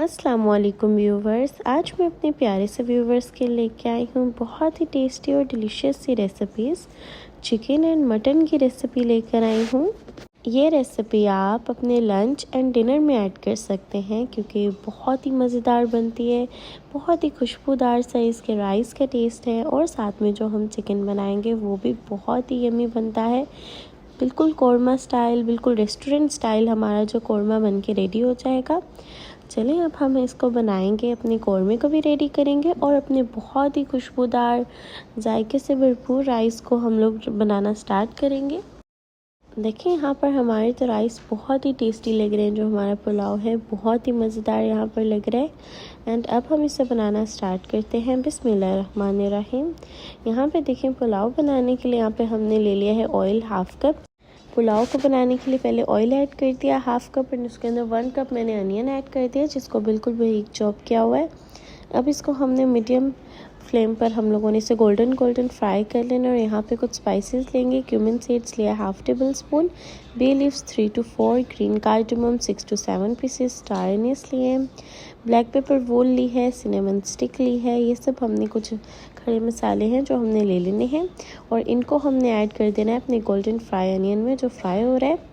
अस्सलाम वालेकुम व्यूवर्स। आज मैं अपने प्यारे से व्यूवर्स के लेके आई हूँ बहुत ही टेस्टी और डिलीशियस सी रेसिपीज़। चिकन एंड मटन की रेसिपी लेकर आई हूँ। ये रेसिपी आप अपने लंच एंड डिनर में ऐड कर सकते हैं क्योंकि बहुत ही मज़ेदार बनती है। बहुत ही खुशबूदार सा इसके राइस का टेस्ट है और साथ में जो हम चिकन बनाएंगे वो भी बहुत ही यम्मी बनता है। बिल्कुल कौरमा स्टाइल, बिल्कुल रेस्टोरेंट स्टाइल हमारा जो कौरमा बन के रेडी हो जाएगा। चलें अब हम इसको बनाएंगे, अपने कौरमे को भी रेडी करेंगे और अपने बहुत ही खुशबूदार जायके से भरपूर राइस को हम लोग बनाना स्टार्ट करेंगे। देखिए यहाँ पर हमारे तो राइस बहुत ही टेस्टी लग रहे हैं। जो हमारा पुलाव है बहुत ही मज़ेदार यहाँ पर लग रहा है। एंड अब हम इसे बनाना स्टार्ट करते हैं। बिस्मिल्लाहिर्रहमानिर्रहीम। यहाँ पे देखें पुलाव बनाने के लिए यहाँ पे हमने ले लिया है ऑयल हाफ़ कप। पुलाव को बनाने के लिए पहले ऑयल ऐड कर दिया हाफ़ कप एंड उसके अंदर 1 कप मैंने अनियन ऐड कर दिया जिसको बिल्कुल बारीक चॉप किया हुआ है। अब इसको हमने मीडियम फ्लेम पर हम लोगों ने इसे गोल्डन फ्राई कर लेना। और यहाँ पे कुछ स्पाइसेस लेंगे। क्यूमिन सीड्स लिया half table spoon, bay leaves 3 to 4, green cardamom 6 to 7 pieces, star anise लिए, ब्लैक पेपर वोल ली है, सिनेमन स्टिक ली है। ये सब हमने कुछ खड़े मसाले हैं जो हमने ले लेने हैं और इनको हमने ऐड कर देना है अपने गोल्डन फ्राई अनियन में जो फ्राई हो रहा है।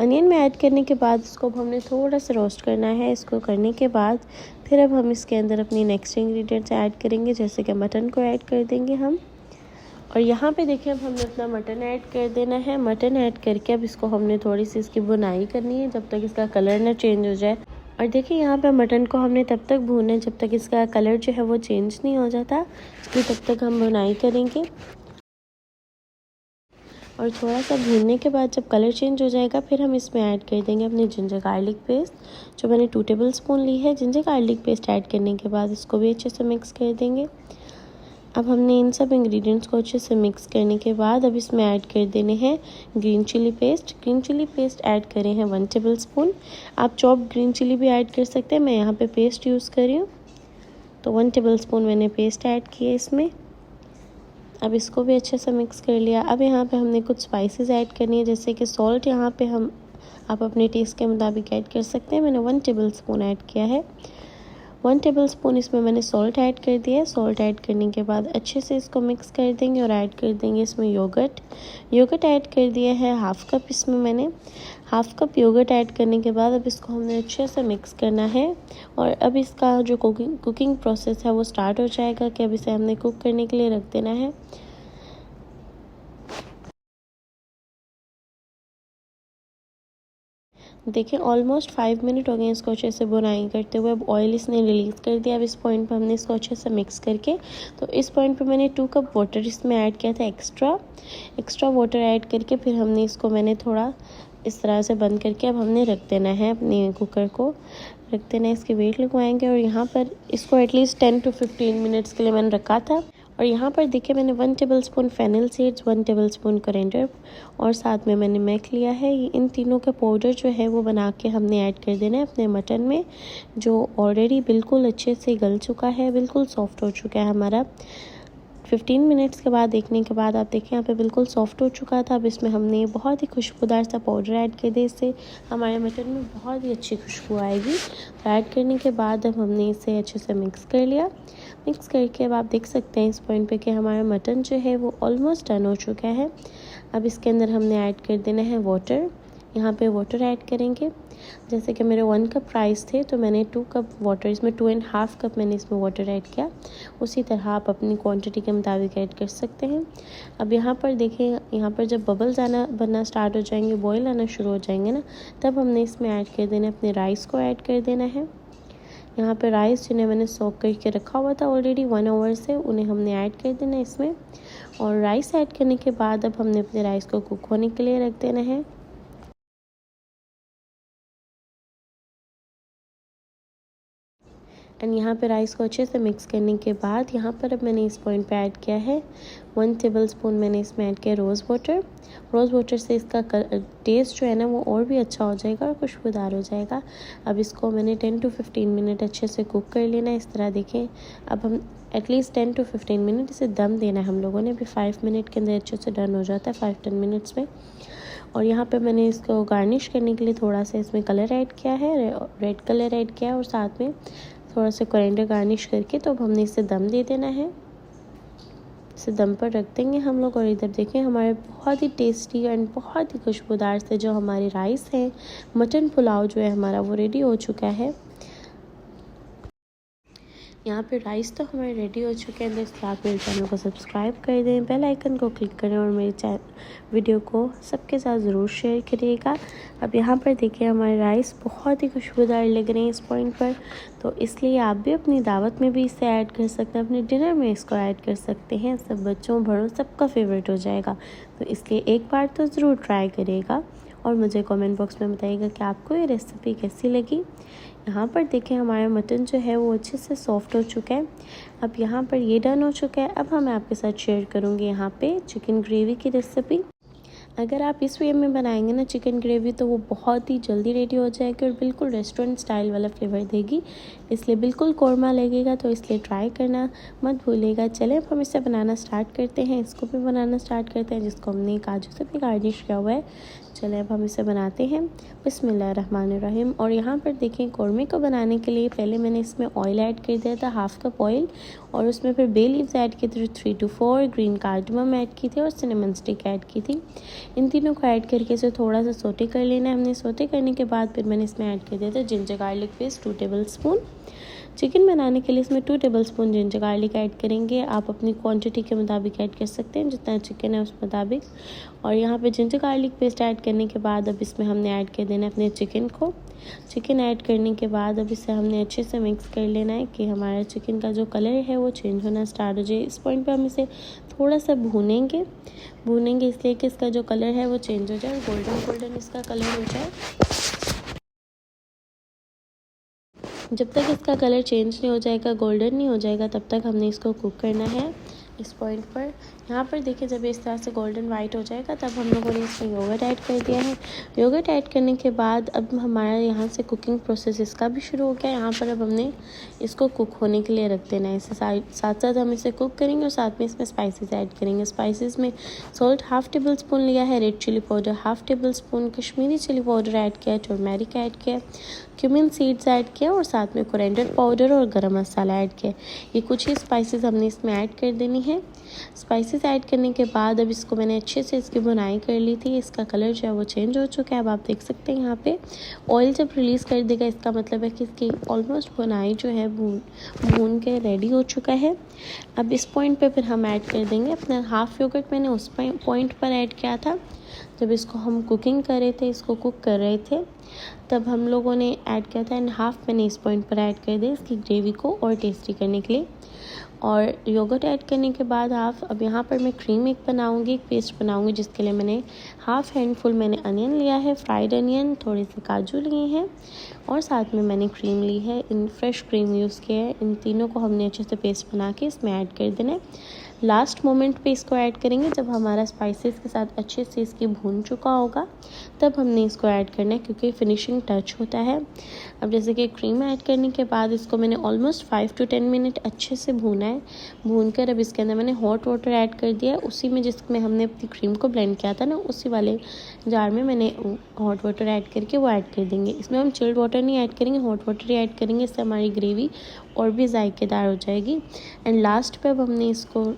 अनियन में ऐड करने के बाद इसको हमने थोड़ा सा रोस्ट करना है। इसको करने के बाद फिर अब हम इसके अंदर अपनी नेक्स्ट इंग्रेडिएंट्स ऐड करेंगे, जैसे कि मटन को ऐड कर देंगे हम। और यहाँ पे देखिए अब हमने अपना मटन ऐड कर देना है। मटन ऐड करके अब इसको हमने थोड़ी सी इसकी भुनाई करनी है जब तक इसका कलर ना चेंज हो जाए। और देखिए यहाँ पे मटन को हमने तब तक भूनना है जब तक इसका कलर जो है वो चेंज नहीं हो जाता, इसलिए तब तक हम भुनाई करेंगे। और थोड़ा सा भूनने के बाद जब कलर चेंज हो जाएगा फिर हम इसमें ऐड कर देंगे अपनी जिंजर गार्लिक पेस्ट जो मैंने 2 टेबल स्पून ली है। जिंजर गार्लिक पेस्ट ऐड करने के बाद इसको भी अच्छे से मिक्स कर देंगे। अब हमने इन सब इंग्रेडिएंट्स को अच्छे से मिक्स करने के बाद अब इसमें ऐड कर देने हैं green chilli paste. Green chilli paste add करें हैं 1 टेबल स्पून। आप चॉप्ड ग्रीन चिली भी ऐड कर सकते हैं, मैं यहाँ पे पेस्ट यूज़ कर रही हूँ। तो 1 टेबल स्पून मैंने पेस्ट ऐड किया इसमें। अब इसको भी अच्छे से मिक्स कर लिया। अब यहाँ पे हमने कुछ स्पाइसेस ऐड करनी है, जैसे कि सॉल्ट यहाँ पे आप अपने टेस्ट के मुताबिक ऐड कर सकते हैं। मैंने 1 टेबल स्पून ऐड किया है। 1 टेबल स्पून इसमें मैंने सॉल्ट ऐड कर दिया है। सॉल्ट ऐड करने के बाद अच्छे से इसको मिक्स कर देंगे और ऐड कर देंगे इसमें योगर्ट ऐड कर दिया है हाफ़ कप। इसमें मैंने हाफ़ कप योगर्ट ऐड करने के बाद अब इसको हमने अच्छे से मिक्स करना है। और अब इसका जो कुकिंग प्रोसेस है वो स्टार्ट हो जाएगा कि अब इसे हमने कुक करने के लिए रख देना है। देखिए ऑलमोस्ट 5 मिनट हो गए इसको अच्छे से बुनाई करते हुए। अब ऑयल इसने रिलीज़ कर दिया। अब इस पॉइंट पर हमने इसको अच्छे से मिक्स करके, तो इस पॉइंट पर मैंने 2 कप वाटर इसमें ऐड किया था एक्स्ट्रा वाटर ऐड करके फिर हमने इसको मैंने थोड़ा इस तरह से बंद करके अब हमने रख देना है। अपने कुकर को रख देना है, इसके वेट लगवाएंगे। और यहाँ पर इसको एटलीस्ट 10 to 15 मिनट्स के लिए मैंने रखा था। और यहाँ पर देखिए मैंने 1 table spoon fennel seeds, 1 table spoon coriander और साथ में मैंने मैक लिया है। इन तीनों का पाउडर जो है वो बना के हमने ऐड कर देना है अपने मटन में, जो ऑलरेडी बिल्कुल अच्छे से गल चुका है, बिल्कुल सॉफ्ट हो चुका है हमारा। 15 मिनट्स के बाद देखने के बाद आप देखें यहाँ पे बिल्कुल सॉफ्ट हो चुका था। अब इसमें हमने बहुत ही खुशबूदार सा पाउडर ऐड कर दिया, इससे हमारे मटन में बहुत ही अच्छी खुशबू आएगी। तो ऐड करने के बाद अब हमने इसे अच्छे से मिक्स कर लिया। मिक्स करके अब आप देख सकते हैं इस पॉइंट पे कि हमारा मटन जो है वो ऑलमोस्ट डन हो चुका है। अब इसके अंदर हमने ऐड कर देना है वाटर। यहाँ पे वाटर ऐड करेंगे, जैसे कि मेरे 1 कप राइस थे तो मैंने 2 कप वाटर इसमें 2.5 कप मैंने इसमें वाटर ऐड किया। उसी तरह आप अपनी क्वांटिटी के मुताबिक ऐड कर सकते हैं। अब यहाँ पर देखें, यहाँ पर जब बबल्स बनना स्टार्ट हो जाएंगे, बॉयल आना शुरू हो जाएंगे ना, तब हमने इसमें ऐड कर देना, अपने राइस को ऐड कर देना है। यहाँ पे राइस जिन्हें मैंने सोक करके रखा हुआ था ऑलरेडी 1 आवर से, उन्हें हमने ऐड कर देना है इसमें। और राइस ऐड करने के बाद अब हमने अपने राइस को कुक होने के लिए रख देना है। एंड यहाँ पे राइस को अच्छे से मिक्स करने के बाद यहाँ पर अब मैंने इस पॉइंट पे ऐड किया है 1 टेबल स्पून मैंने इसमें ऐड किया रोज़ वाटर से इसका टेस्ट जो है ना वो और भी अच्छा हो जाएगा और खुशबूदार हो जाएगा। अब इसको मैंने 10 to 15 मिनट अच्छे से कुक कर लेना है। इस तरह देखें, अब हम एटलीस्ट 10 to 15 मिनट इसे दम देना है हम लोगों ने। अभी 5 मिनट के अंदर अच्छे से डन हो जाता है, 5-10 मिनट्स में। और यहाँ पे मैंने इसको गार्निश करने के लिए थोड़ा सा इसमें कलर ऐड किया है, रेड कलर ऐड किया है और साथ में थोड़ा सा कोरिएंडर गार्निश करके तो अब हमने इसे दम दे देना है। इसे दम पर रख देंगे हम लोग। और इधर देखें हमारे बहुत ही टेस्टी एंड बहुत ही खुशबूदार से जो हमारे राइस है, मटन पुलाव जो है हमारा वो रेडी हो चुका है। यहाँ पे राइस तो हमारे रेडी हो चुके हैं। दोस्तों आप मेरे चैनल को सब्सक्राइब कर दें, बेल आइकन को क्लिक करें और मेरे वीडियो को सबके साथ ज़रूर शेयर करिएगा। अब यहाँ पर देखिए हमारे राइस बहुत ही खुशबूदार लग रहे हैं इस पॉइंट पर, तो इसलिए आप भी अपनी दावत में भी इसे ऐड कर सकते हैं, अपने डिनर में इसको ऐड कर सकते हैं। सब बच्चों बड़ों सबका फेवरेट हो जाएगा, तो इसलिए एक बार तो ज़रूर ट्राई करिएगा और मुझे कमेंट बॉक्स में बताइएगा कि आपको ये रेसिपी कैसी लगी। यहाँ पर देखें हमारा मटन जो है वो अच्छे से सॉफ्ट हो चुका है। अब यहाँ पर ये डन हो चुका है। अब मैं आपके साथ शेयर करूँगी यहाँ पे चिकन ग्रेवी की रेसिपी। अगर आप इस वे में बनाएंगे ना चिकन ग्रेवी तो वो बहुत ही जल्दी रेडी हो जाएगी और बिल्कुल रेस्टोरेंट स्टाइल वाला फ्लेवर देगी, इसलिए बिल्कुल कौरमा लगेगा, तो इसलिए ट्राई करना मत भूलिएगा। चलें अब हम इसे बनाना स्टार्ट करते हैं। इसको भी बनाना स्टार्ट करते हैं जिसको हमने काजू से भी गार्निश किया हुआ है। चलें अब हम इसे बनाते हैं। बिस्मिल्लाहिर्रहमानिर्रहीम। और यहाँ पर देखें कौरमे को बनाने के लिए पहले मैंने इसमें ऑयल ऐड कर दिया था, हाफ़ कप ऑयल, और उसमें फिर बे लीव्स ऐड की थी 3 to 4, ग्रीन कार्डमम ऐड की थी और सिनेमन स्टिक ऐड की थी। इन तीनों को ऐड करके इसे थोड़ा सा सोटे कर लेना है। हमने सोटे करने के बाद फिर मैंने इसमें ऐड कर दिया था ginger garlic paste 2 tablespoon. Chicken बनाने के लिए इसमें 2 टेबलस्पून जिंजर गार्लिक ऐड करेंगे। आप अपनी क्वांटिटी के मुताबिक ऐड कर सकते हैं, जितना चिकन है उस मुताबिक। और यहाँ पे जिंजर गार्लिक पेस्ट ऐड करने के बाद अब इसमें हमने ऐड कर देना है अपने चिकन को। चिकन ऐड करने के बाद अब इसे हमने अच्छे से मिक्स कर लेना है कि हमारा चिकन का जो कलर है वो चेंज होना स्टार्ट हो जाए। इस पॉइंट पे हम इसे थोड़ा सा भूनेंगे इसलिए कि इसका जो कलर है वो चेंज हो जाए, गोल्डन इसका कलर हो जाए। जब तक इसका कलर चेंज नहीं हो जाएगा, गोल्डन नहीं हो जाएगा, तब तक हमने इसको कुक करना है। इस पॉइंट पर यहाँ पर देखिए जब इस तरह से गोल्डन वाइट हो जाएगा तब हम लोगों ने इसमें योगर्ट ऐड कर दिया है। योगर्ट ऐड करने के बाद अब हमारा यहाँ से कुकिंग प्रोसेस इसका भी शुरू हो गया। यहाँ पर अब हमने इसको कुक होने के लिए रख देना है। इसे साथ साथ हम इसे कुक करेंगे और साथ में इसमें स्पाइसेस ऐड करेंगे। स्पाइसेस में सॉल्ट 1/2 टेबलस्पून लिया है, red chilli powder 1/2 tablespoon, Kashmiri chilli powder add किया, टर्मेरिक ऐड किया, क्यूमिन सीड्स ऐड किया और साथ में कोरिएंडर पाउडर और गरम मसाला ऐड किया। ये कुछ ही स्पाइसेस हमने इसमें ऐड कर देनी है। स्पाइसेस ऐड करने के बाद अब इसको मैंने अच्छे से इसकी भुनाई कर ली थी। इसका कलर जो है वो चेंज हो चुका है। अब आप देख सकते हैं यहाँ पे ऑयल जब रिलीज़ कर देगा इसका मतलब है कि इसकी ऑलमोस्ट भुनाई जो है भून के रेडी हो चुका है। अब इस पॉइंट पे फिर हम ऐड कर देंगे अपना हाफ़ योगर्ट। मैंने उस पॉइंट पर ऐड किया था जब इसको हम कुकिंग कर रहे थे, इसको कुक कर रहे थे, तब हम लोगों ने ऐड किया था एंड हाफ़ मैंने इस पॉइंट पर ऐड कर दिया इसकी ग्रेवी को और टेस्टी करने के लिए। और योगर्ट ऐड करने के बाद हाफ़ अब यहाँ पर मैं क्रीम एक बनाऊँगी, एक पेस्ट बनाऊँगी, जिसके लिए मैंने हाफ़ हैंडफुल मैंने अनियन लिया है, फ्राइड अनियन, थोड़े से काजू लिए हैं और साथ में मैंने क्रीम ली है। इन फ्रेश क्रीम यूज़ किया है। इन तीनों को हमने अच्छे से पेस्ट बना के इसमें ऐड कर देना है। लास्ट मोमेंट पे इसको ऐड करेंगे जब हमारा स्पाइसेस के साथ अच्छे से इसकी भून चुका होगा, तब हमने इसको ऐड करना है क्योंकि फिनिशिंग टच होता है। अब जैसे कि क्रीम ऐड करने के बाद इसको मैंने ऑलमोस्ट 5 to 10 मिनट अच्छे से भूना है। भूनकर अब इसके अंदर मैंने हॉट वाटर ऐड कर दिया है, उसी में जिसमें हमने अपनी क्रीम को ब्लेंड किया था ना, उसी वाले जार में मैंने हॉट वाटर ऐड करके वो ऐड कर देंगे। इसमें हम चिल्ड वाटर नहीं ऐड करेंगे, हॉट वाटर ही ऐड करेंगे। इससे हमारी ग्रेवी और भी जायकेदार हो जाएगी। एंड लास्ट पे अब हमने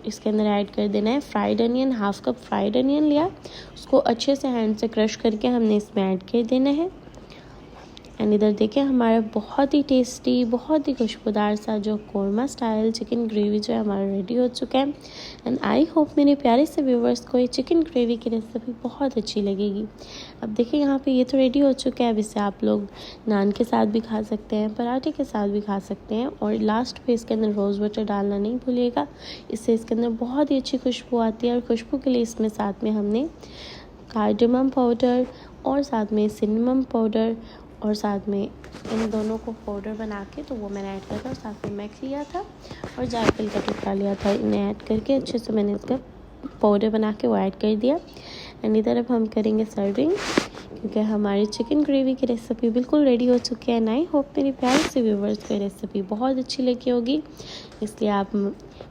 इसके अंदर ऐड कर देना है fried onion. Half cup fried onion लिया, उसको अच्छे से हैंड से क्रश करके हमने इसमें ऐड कर देना है। एंड इधर देखिए हमारा बहुत ही टेस्टी, बहुत ही खुशबूदार सा जो कौरमा स्टाइल चिकन ग्रेवी जो है हमारा रेडी हो चुका है। एंड आई होप मेरे प्यारे से व्यूवर्स को ये चिकन ग्रेवी की रेसिपी बहुत अच्छी लगेगी। अब देखिए यहाँ पे ये तो रेडी हो चुका है। अब इसे आप लोग नान के साथ भी खा सकते हैं, पराठे के साथ भी खा सकते हैं। और लास्ट पे इसके अंदर रोज़ वाटर डालना नहीं भूलिएगा, इससे इसके अंदर बहुत ही अच्छी खुशबू आती है। और खुशबू के लिए इसमें साथ में हमने कार्डमम पाउडर और साथ में सिनेमम पाउडर और साथ में इन दोनों को पाउडर बना के तो वो मैंने ऐड किया था और साथ में मैक लिया था और जायफल का टुकड़ा लिया था। इन्हें ऐड करके अच्छे से मैंने इसका पाउडर बना के वो ऐड कर दिया। एंड इधर अब हम करेंगे सर्विंग, क्योंकि हमारी चिकन ग्रेवी की रेसिपी बिल्कुल रेडी हो चुकी है। आई होप मेरी प्यारे से व्यूवर्स को रेसिपी बहुत अच्छी लगी होगी। इसलिए आप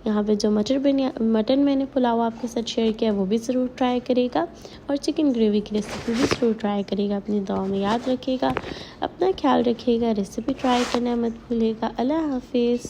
यहाँ पे जो मटन मैंने पुलाव आपके साथ शेयर किया वो भी ज़रूर ट्राई करिएगा और चिकन ग्रेवी की रेसिपी भी ज़रूर ट्राई करिएगा। अपनी दुआ में याद रखिएगा, अपना ख्याल रखिएगा, रेसिपी ट्राई करना मत भूलिएगा। अल्लाह हाफिज़।